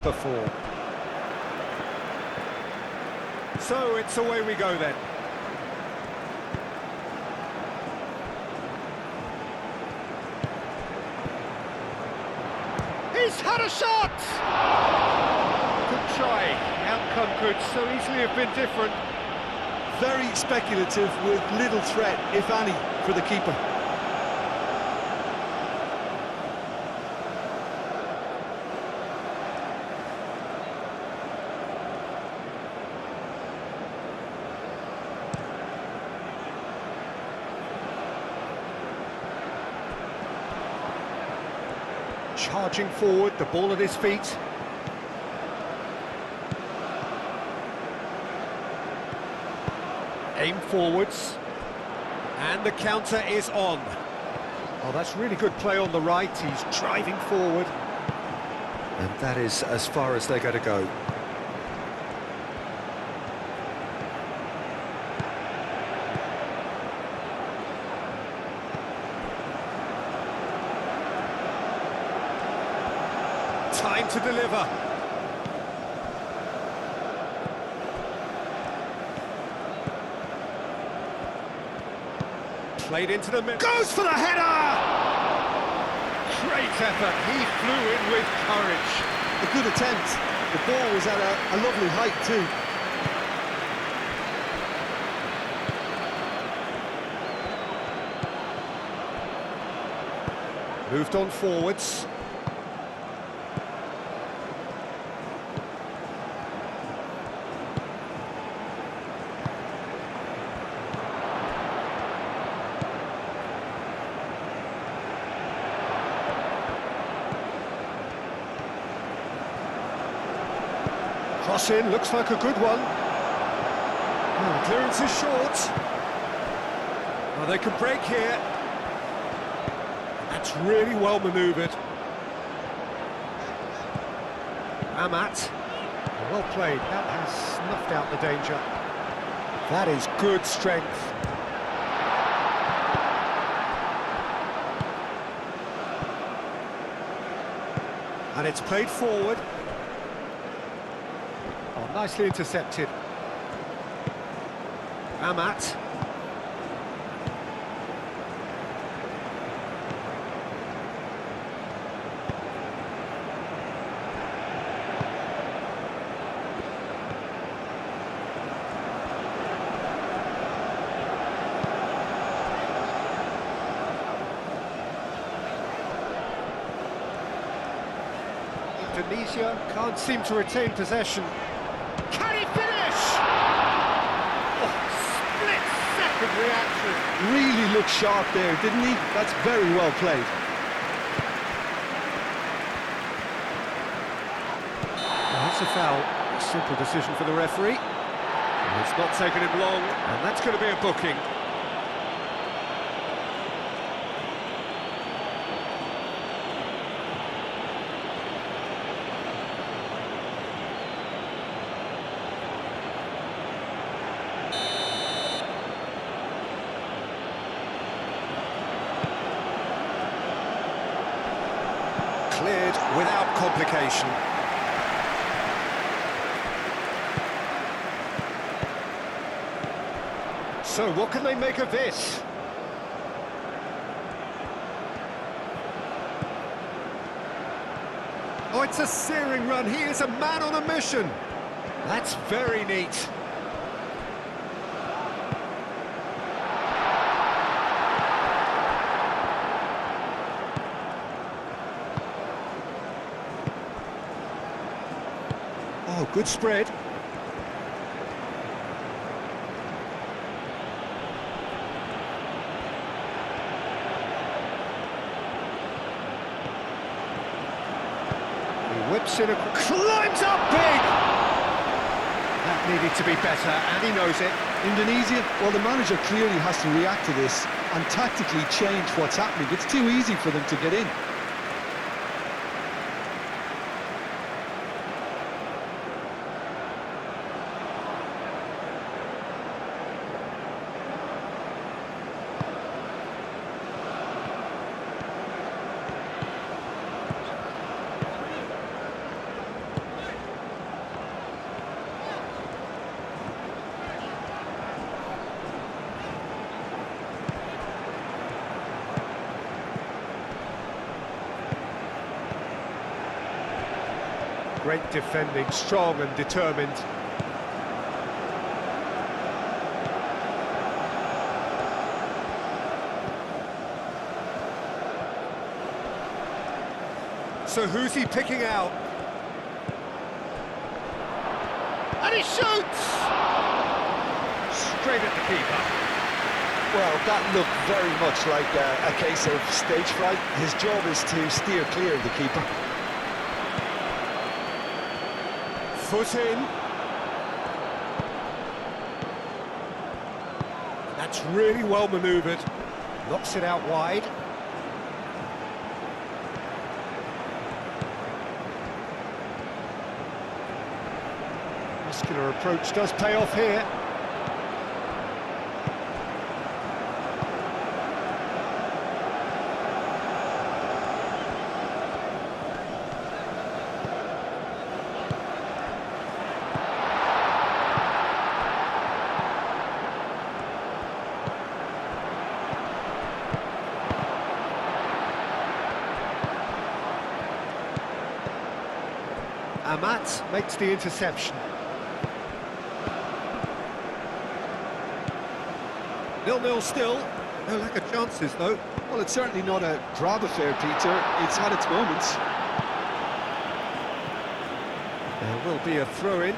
before. So it's away we go then. He's had a shot! Good try. Outcome could so easily have been different. Very speculative with little threat, if any, for the keeper. Charging forward, the ball at his feet. Aim forwards. And the counter is on. Oh, that's really good play on the right. He's driving forward. And that is as far as they're going to go. Time to deliver. Played into the middle. Goes for the header! Great effort. He flew in with courage. A good attempt. The ball was at a lovely height too. Moved on forwards. Cross in, looks like a good one. Oh, clearance is short. Well, they can break here. That's really well manoeuvred. Amat. Well played, that has snuffed out the danger. That is good strength. And it's played forward. Oh, nicely intercepted. Amat. Indonesia can't seem to retain possession. Can he finish? Oh, split-second reaction. Really looked sharp there, didn't he? That's very well played. Well, that's a foul. A simple decision for the referee. And it's not taken him long, and that's going to be a booking. Cleared without complication. So what can they make of this? Oh, it's a searing run. He is a man on a mission. That's very neat. Oh, good spread. He whips it, climbs up big! That needed to be better, and he knows it. Indonesia, well, the manager clearly has to react to this and tactically change what's happening. It's too easy for them to get in. Great defending, strong and determined. So who's he picking out? And he shoots! Straight at the keeper. Well, that looked very much like a case of stage fright. His job is to steer clear of the keeper. Foot in. That's really well manoeuvred. Knocks it out wide. Muscular approach does pay off here. Amat makes the interception. 0-0 still. No lack of chances, though. Well, it's certainly not a grab affair, Peter. It's had its moments. There will be a throw-in.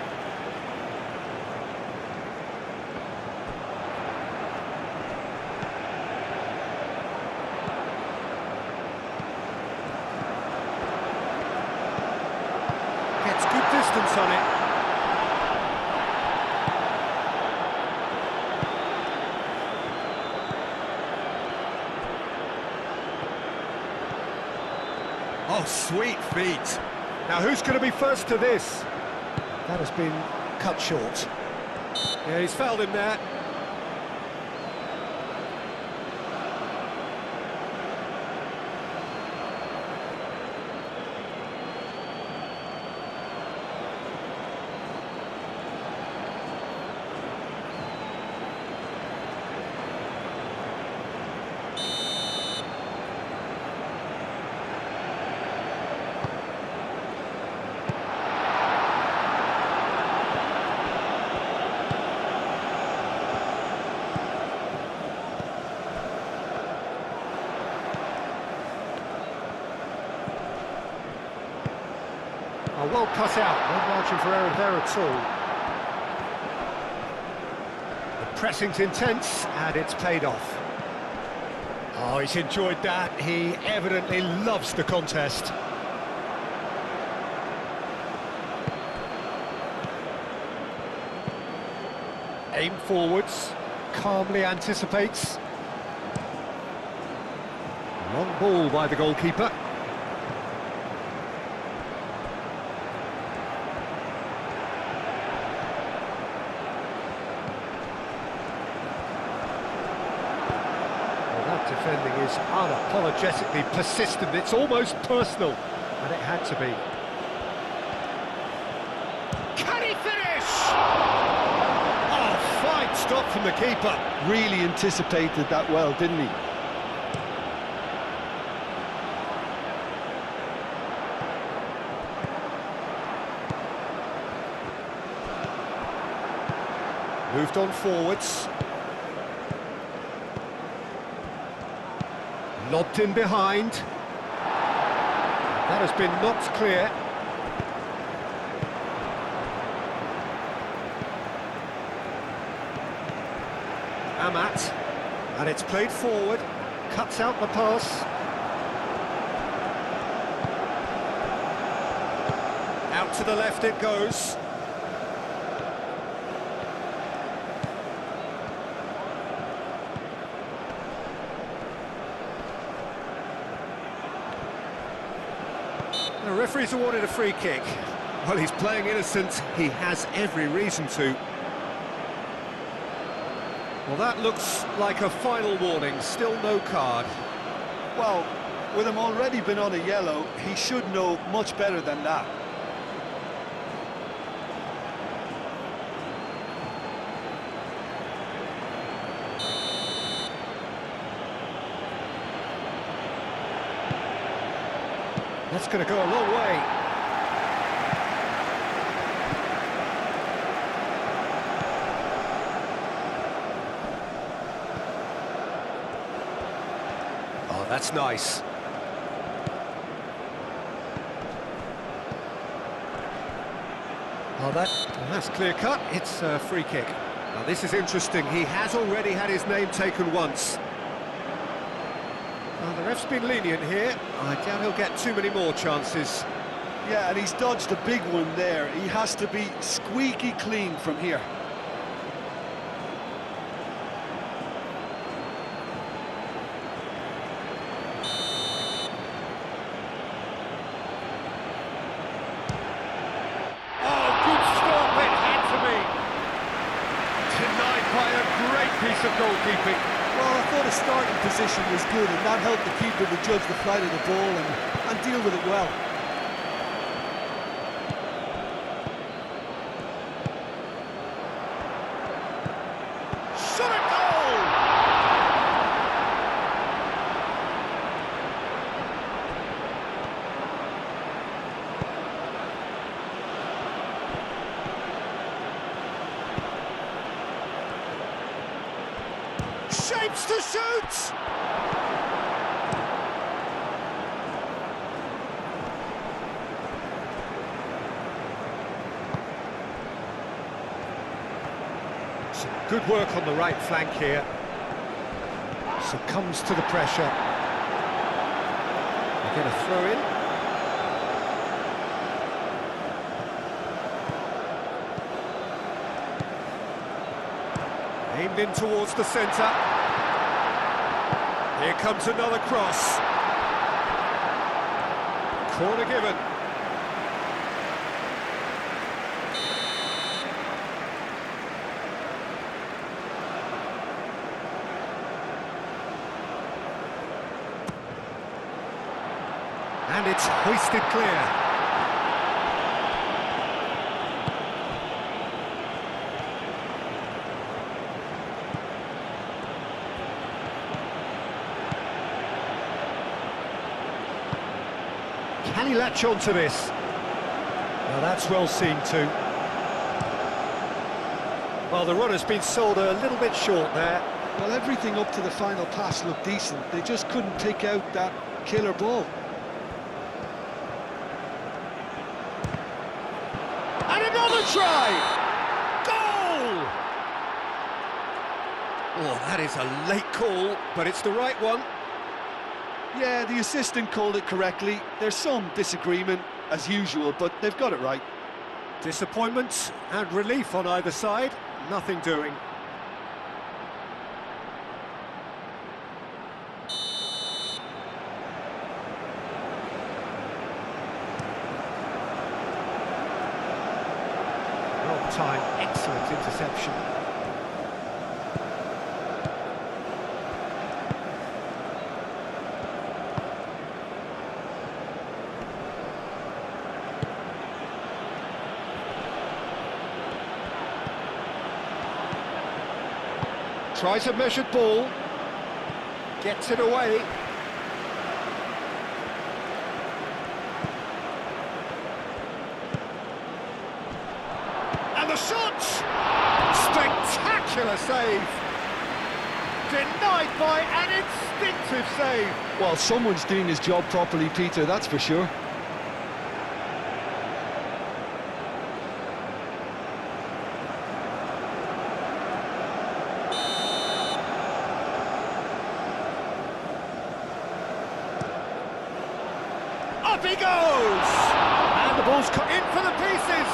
Gets good distance on it. Oh, sweet feet. Now, who's going to be first to this? That has been cut short. Yeah, he's fouled him there. Oh, well cut out, no margin for error there at all. The pressing's intense, and it's paid off. Oh, he's enjoyed that. He evidently loves the contest. Aim forwards, calmly anticipates. Long ball by the goalkeeper. Defending is unapologetically persistent. It's almost personal, and it had to be. Can he finish? Oh, fine stop from the keeper. Really anticipated that well, didn't he? Moved on forwards. Lobbed in behind. That has been knocked clear. Amat. And it's played forward. Cuts out the pass. Out to the left it goes. The referee's awarded a free kick. Well, he's playing innocent. He has every reason to. Well, that looks like a final warning. Still no card. Well, with him already been on a yellow, he should know much better than that. That's going to go a long way. That's nice. Oh, that's clear cut. It's a free kick. Now, this is interesting. He has already had his name taken once. Well, the ref's been lenient here. I doubt he'll get too many more chances. Yeah, and he's dodged a big one there. He has to be squeaky clean from here. Piece of goalkeeping. Well, I thought his starting position was good, and that helped the keeper to judge the flight of the ball and deal with it well. Shot a goal! Shapes to shoot! Some good work on the right flank here. Succumbs to the pressure. They get a throw in. Aimed in towards the centre. Here comes another cross. Corner given. And it's hoisted clear. Can he latch on to this? Now that's well seen too. Well, the runner's been sold a little bit short there. Well, everything up to the final pass looked decent. They just couldn't take out that killer ball. And another try! Goal! Oh, that is a late call, but it's the right one. Yeah, the assistant called it correctly. There's some disagreement, as usual, but they've got it right. Disappointment and relief on either side. Nothing doing. Well timed, excellent interception. Tries a measured ball, gets it away. And the shot! Spectacular save! Denied by an instinctive save. Well, someone's doing his job properly, Peter, that's for sure. Up he goes! And the ball's cut in for the pieces!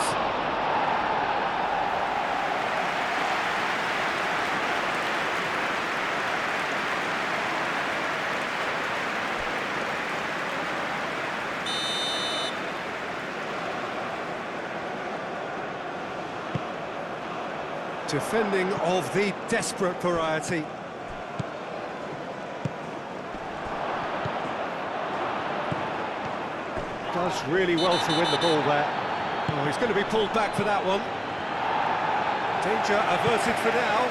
Defending of the desperate variety. Does really well to win the ball there. Oh, he's going to be pulled back for that one. Danger averted for now.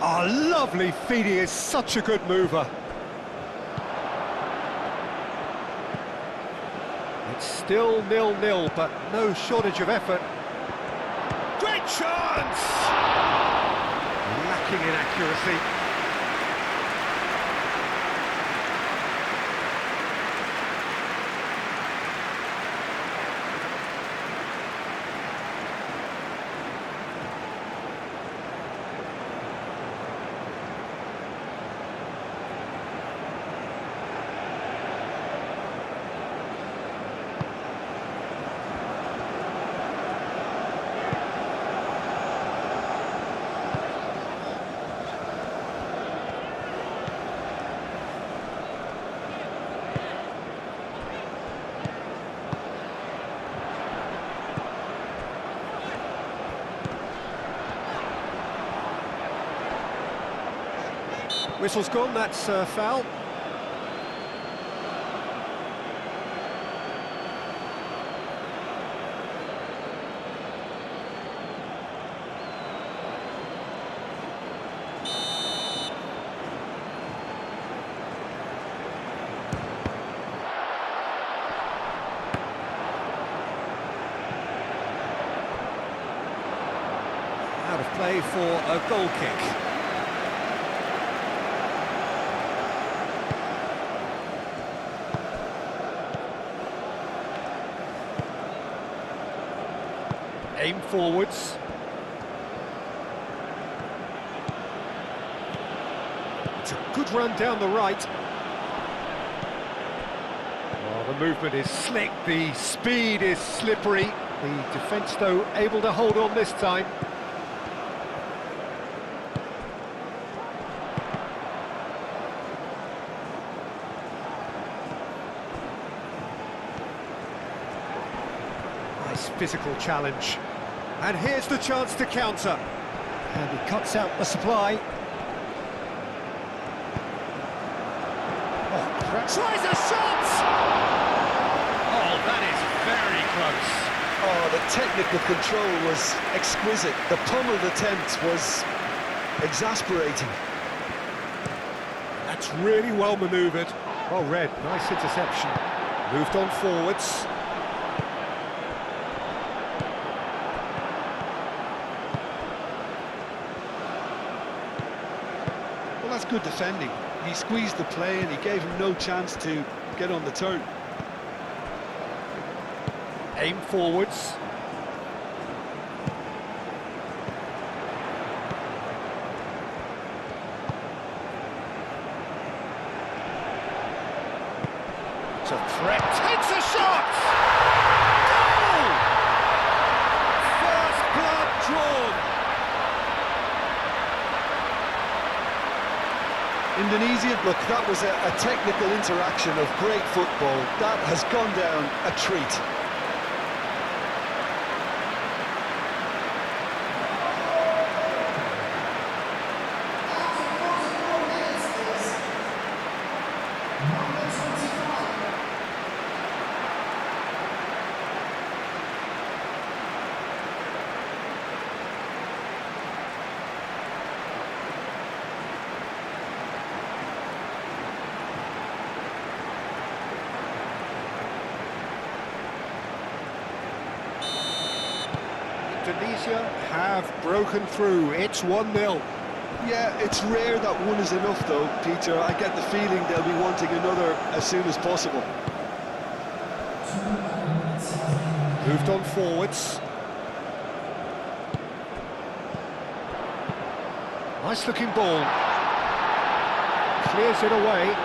Oh, lovely feed. He is such a good mover. It's still 0-0, but no shortage of effort. Great chance! Lacking in accuracy. Whistle's gone, that's foul. Out of play for a goal kick. Aim forwards. It's a good run down the right. Well, the movement is slick, the speed is slippery. The defence, though, able to hold on this time. Nice physical challenge. And here's the chance to counter. And he cuts out the supply. Oh, tries a shot! Oh, that is very close. Oh, the technical control was exquisite. The pummeled attempt was exasperating. That's really well manoeuvred. Well read, nice interception. Moved on forwards. Well, that's good defending. He squeezed the play and he gave him no chance to get on the turn. Aim forwards. It's a threat. Takes a shot! Goal! First blood drawn. Indonesia, look, that was a technical interaction of great football. That has gone down a treat. Indonesia have broken through. It's 1-0. Yeah, it's rare that one is enough though, Peter. I get the feeling they'll be wanting another as soon as possible. Moved on forwards. Nice looking ball. Clears it away.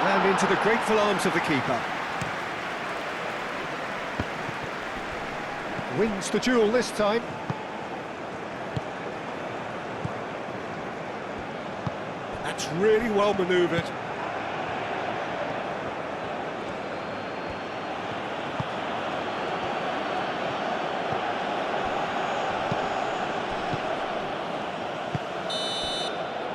And into the grateful arms of the keeper. Wins the duel this time. That's really well manoeuvred.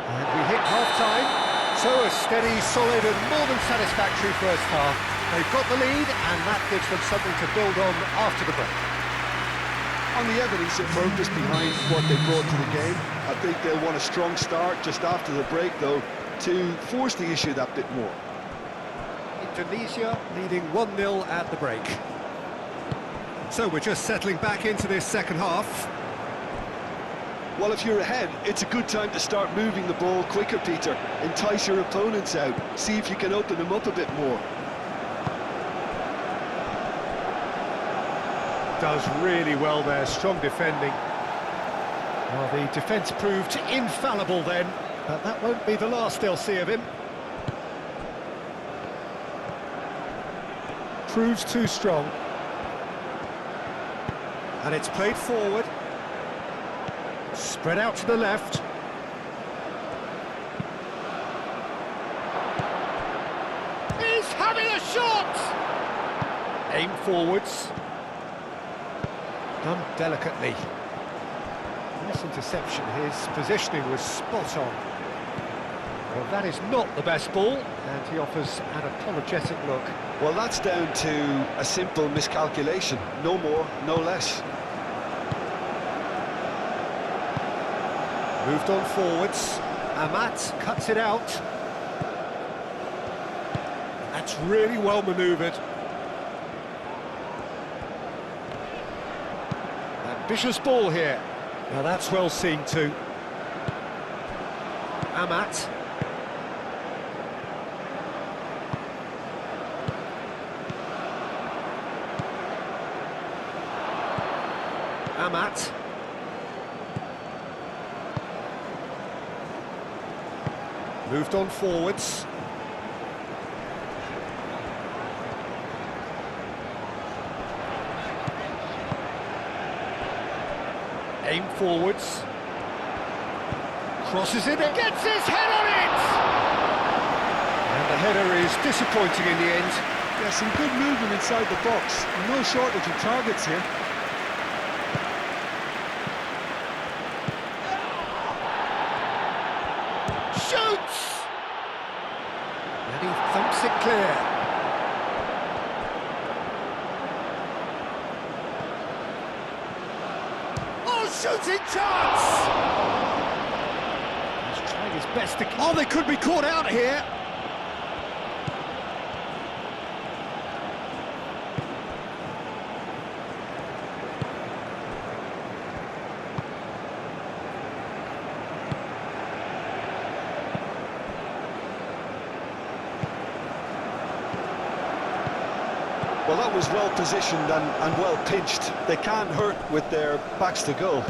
And we hit half-time. So a steady, solid and more than satisfactory first half. They've got the lead and that gives them something to build on after the break. On the evidence and purpose behind what they brought to the game, I think they'll want a strong start just after the break, though, to force the issue that bit more. Indonesia leading 1-0 at the break. So we're just settling back into this second half. Well, if you're ahead, it's a good time to start moving the ball quicker, Peter. Entice your opponents out. See if you can open them up a bit more. Does really well there, strong defending. Well, the defence proved infallible then, but that won't be the last they'll see of him. Proves too strong. And it's played forward. Spread out to the left. He's having a shot! Aim forwards. Done delicately. Nice interception. His positioning was spot on. Well, that is not the best ball, and he offers an apologetic look. Well, that's down to a simple miscalculation. No more, no less. Moved on forwards. Amat cuts it out. That's really well manoeuvred. Ambitious ball here. Now that's well seen too. Amat. Amat. Moved on forwards. Aim forwards. Crosses it and gets his head on it! And the header is disappointing in the end. Yeah, some good movement inside the box. No shortage of targets here. Shoots! And he thumps it clear. Oh, shooting chance! He's trying his best to... Oh, they could be caught out here. Well, that was well positioned and well pinched. They can't hurt with their backs to goal.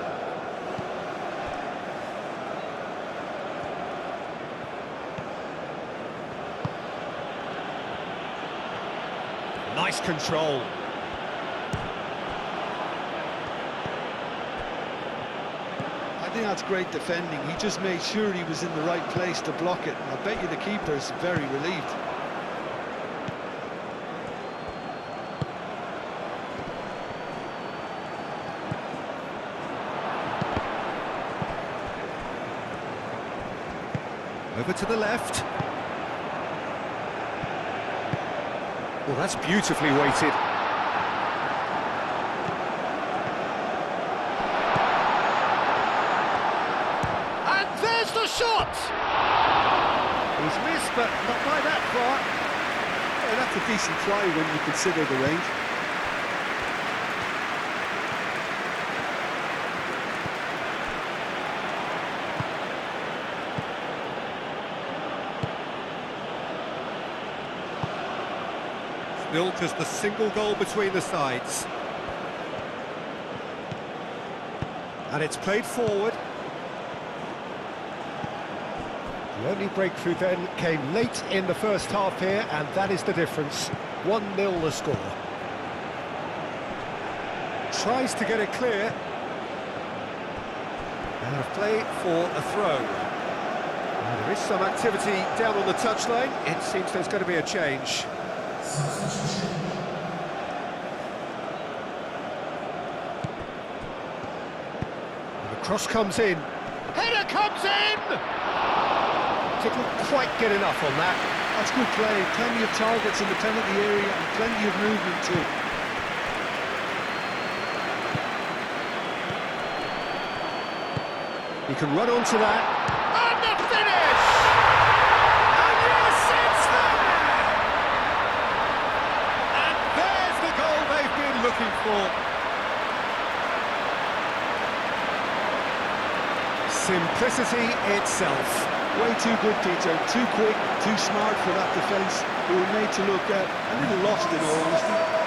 Nice control. I think that's great defending. He just made sure he was in the right place to block it. I bet you the keeper's very relieved. Over to the left. Well, that's beautifully weighted. And there's the shot! He's missed, but not by that far. Yeah, that's a decent try when you consider the range. Still just a single goal between the sides. And it's played forward. The only breakthrough then came late in the first half here, and that is the difference. 1-0 the score. Tries to get it clear. And a play for a throw. Now, there is some activity down on the touchline. It seems there's going to be a change. The cross comes in. Header comes in! Didn't quite get enough on that. That's good play. Plenty of targets in the penalty area and plenty of movement too. can run onto that. And the finish! And yes, it's there! And there's the goal they've been looking for. Simplicity itself. Way too good, Peter. Too quick, too smart for that defence. We were made to look a little lost, in all honesty.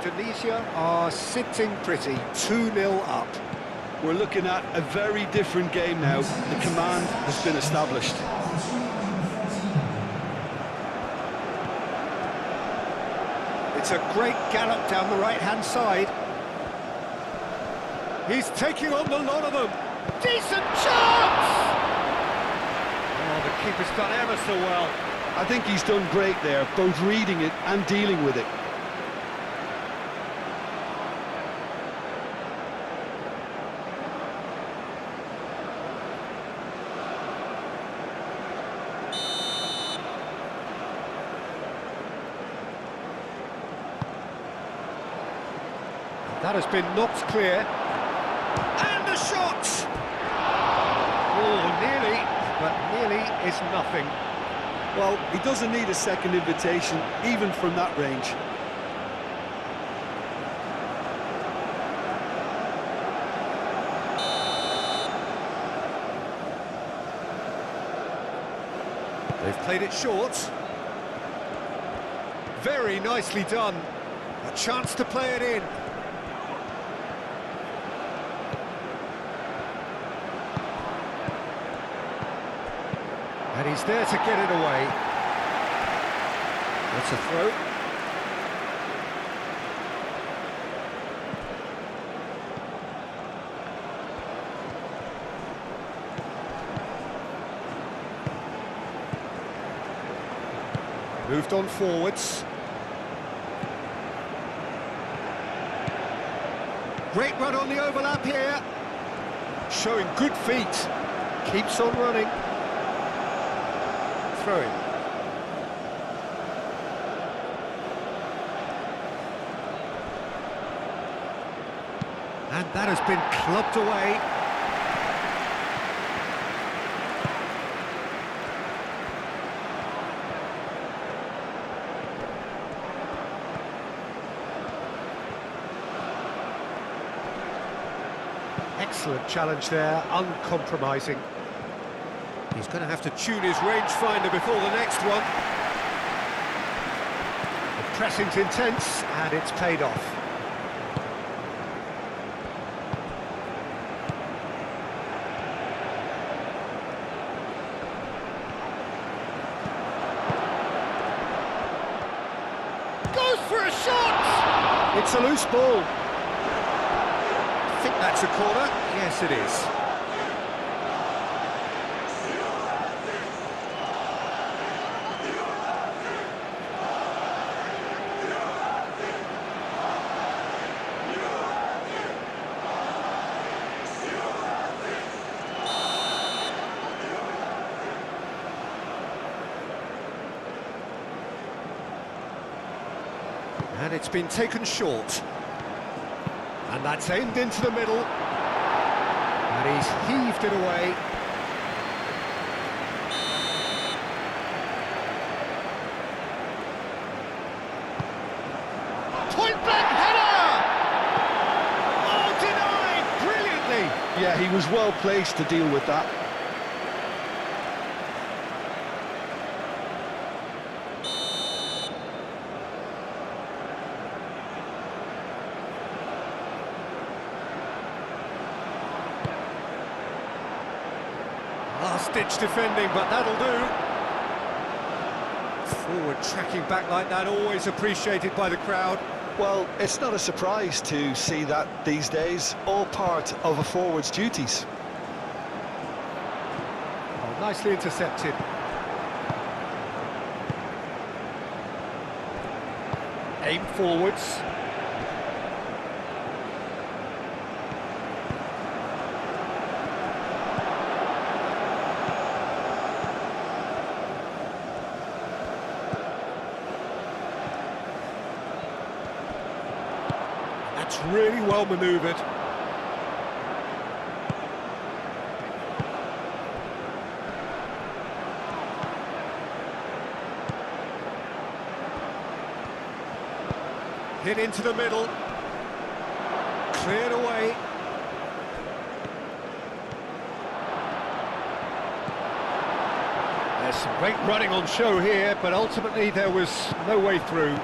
Indonesia are sitting pretty, 2-0 up. We're looking at a very different game now. The command has been established. It's a great gallop down the right-hand side. He's taking on the lot of them. Decent chance! Oh, the keeper's done ever so well. I think he's done great there, both reading it and dealing with it. That has been knocked clear. And the shot! Oh, nearly, but nearly is nothing. Well, he doesn't need a second invitation, even from that range. They've played it short. Very nicely done. A chance to play it in. And he's there to get it away. That's a throw. Moved on forwards. Great run on the overlap here. Showing good feet. Keeps on running. Throwing. And that has been clubbed away. Excellent challenge there, uncompromising. He's going to have to tune his rangefinder before the next one. The pressing's intense, and it's paid off. Goes for a shot! It's a loose ball. I think that's a corner. Yes, it is. And it's been taken short. And that's aimed into the middle. And he's heaved it away. Point blank header! Oh, denied brilliantly. Yeah, he was well placed to deal with that. Last-ditch defending, but that'll do. Forward tracking back like that, always appreciated by the crowd. Well, it's not a surprise to see that these days, all part of a forward's duties. Nicely intercepted. Aim forwards. That's really well manoeuvred. Hit into the middle. Cleared away. There's some great running on show here, but ultimately there was no way through.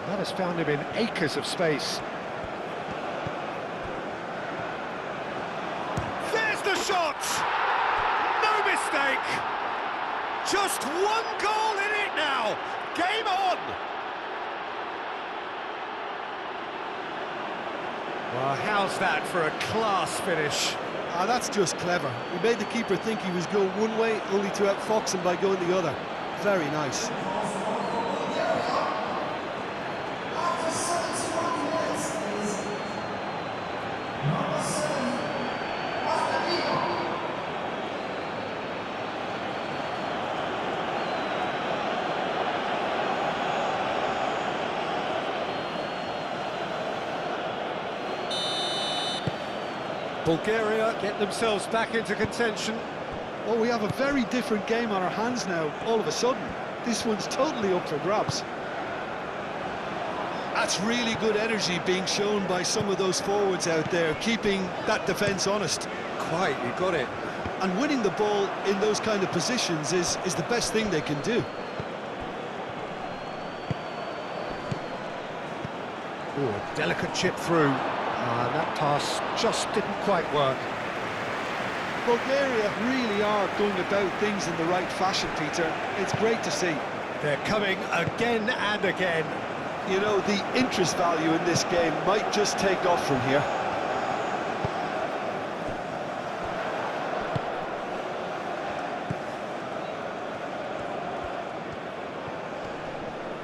That has found him in acres of space. There's the shot! No mistake! Just one goal in it now! Game on! Well, how's that for a class finish? Ah, that's just clever. He made the keeper think he was going one way, only to outfox him by going the other. Very nice. Bulgaria get themselves back into contention. Oh, we have a very different game on our hands now, all of a sudden. This one's totally up for grabs. That's really good energy being shown by some of those forwards out there, keeping that defence honest. Quite, you got it. And winning the ball in those kind of positions is the best thing they can do. Ooh, a delicate chip through. That pass just didn't quite work. Bulgaria really are going about things in the right fashion, Peter. It's great to see. They're coming again and again. You know, the interest value in this game might just take off from here.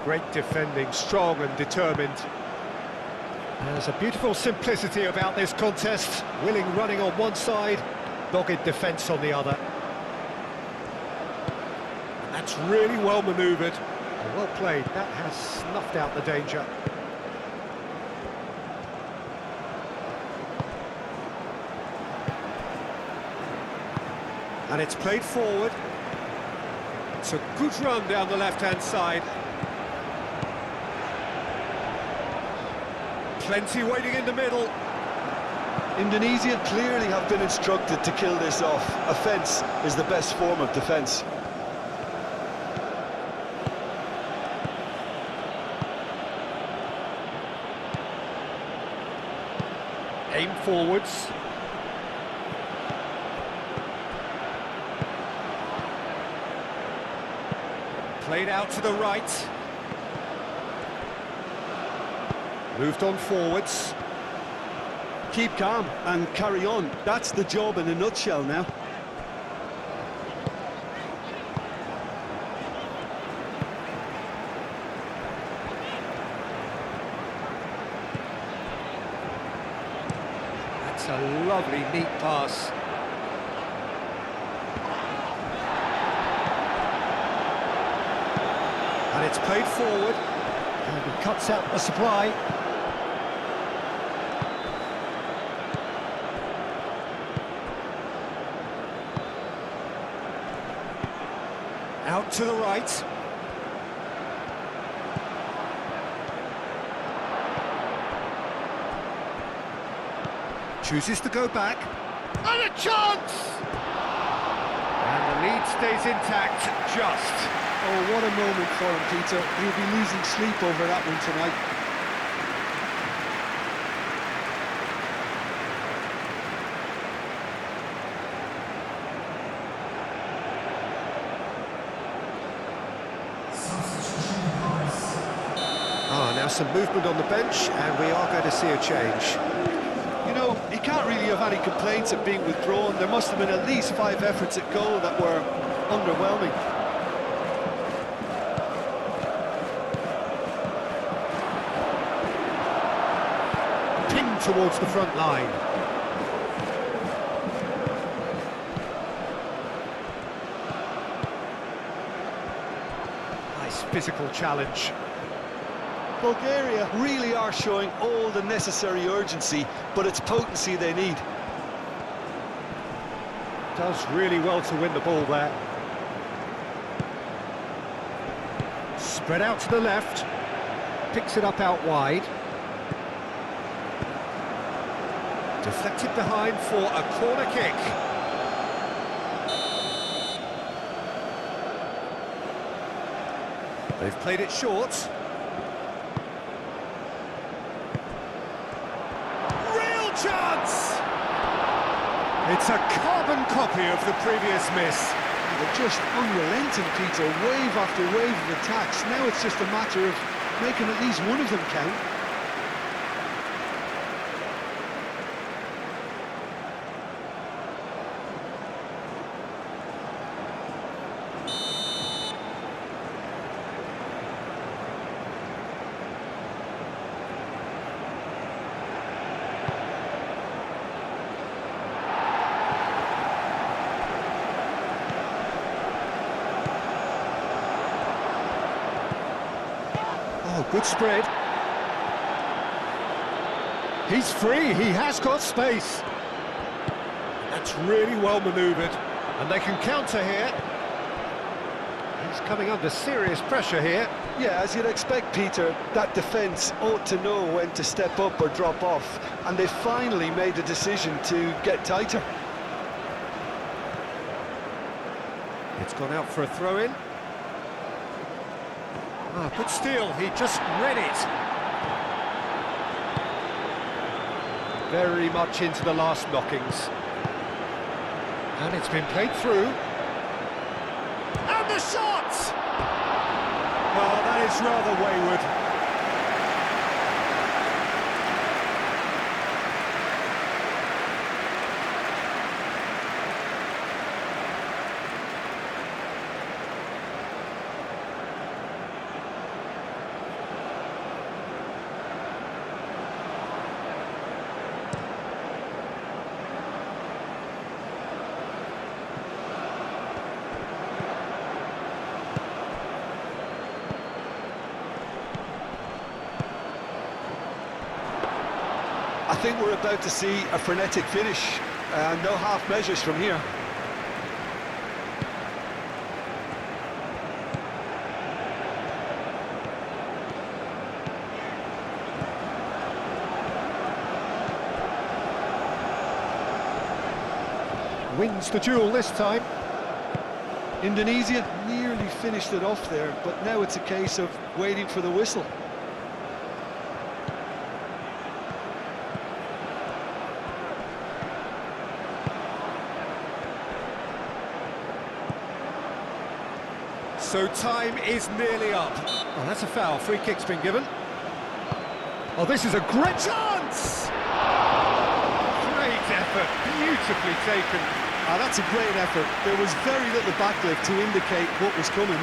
Great defending, strong and determined. There's a beautiful simplicity about this contest. Willing running on one side, dogged defence on the other. And that's really well manoeuvred. Well played, that has snuffed out the danger. And it's played forward. It's a good run down the left-hand side. Plenty waiting in the middle. Indonesia clearly have been instructed to kill this off. Offence is the best form of defence. Aim forwards. Played out to the right. Moved on forwards. Keep calm and carry on. That's the job in a nutshell now. That's a lovely, neat pass. And it's played forward. And he cuts out the supply. Out to the right. Chooses to go back. And a chance! And the lead stays intact, just. Oh, what a moment for him, Peter. He'll be losing sleep over that one tonight. Now some movement on the bench, and we are going to see a change. You know, he can't really have any complaints at being withdrawn. There must have been at least 5 efforts at goal that were underwhelming. Pinged towards the front line. Nice physical challenge. Bulgaria really are showing all the necessary urgency, but it's potency they need. Does really well to win the ball there. Spread out to the left. Picks it up out wide. Deflected behind for a corner kick. They've played it short. Real chance! It's a carbon copy of the previous miss. They're just unrelenting, Peter, wave after wave of attacks. Now it's just a matter of making at least one of them count. Oh, good spread. He's free, he has got space. That's really well manoeuvred, and they can counter here. He's coming under serious pressure here. Yeah, as you'd expect, Peter, that defence ought to know when to step up or drop off, and they finally made the decision to get tighter. It's gone out for a throw-in. Ah, good steal, he just read it. Very much into the last knockings. And it's been played through. And the shot! Well, that is rather wayward. I think we're about to see a frenetic finish, no half measures from here. Wins the duel this time. Indonesia nearly finished it off there, but now it's a case of waiting for the whistle. So time is nearly up. Oh, that's a foul. Free kick's been given. Oh, this is a great chance! Great effort, beautifully taken. That's a great effort. There was very little backlift to indicate what was coming.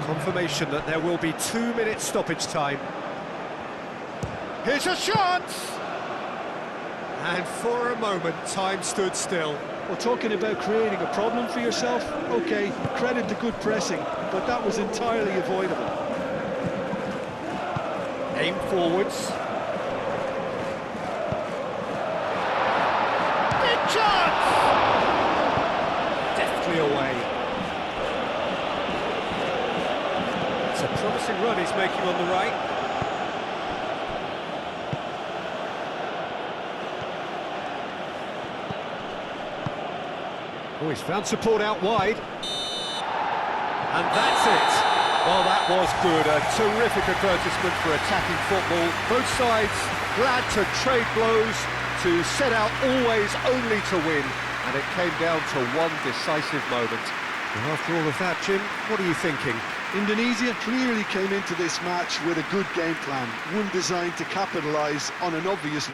Confirmation that there will be 2 minutes stoppage time. Here's a shot! And for a moment, time stood still. Well, talking about creating a problem for yourself, okay, credit to good pressing, but that was entirely avoidable. Aim forwards. Big chance! Deftly away. It's a promising run he's making on the right. Oh, he's found support out wide. And that's it. Well, that was good. A terrific advertisement for attacking football. Both sides glad to trade blows, to set out always only to win. And it came down to one decisive moment. And after all of that, Jim, what are you thinking? Indonesia clearly came into this match with a good game plan, one designed to capitalise on an obvious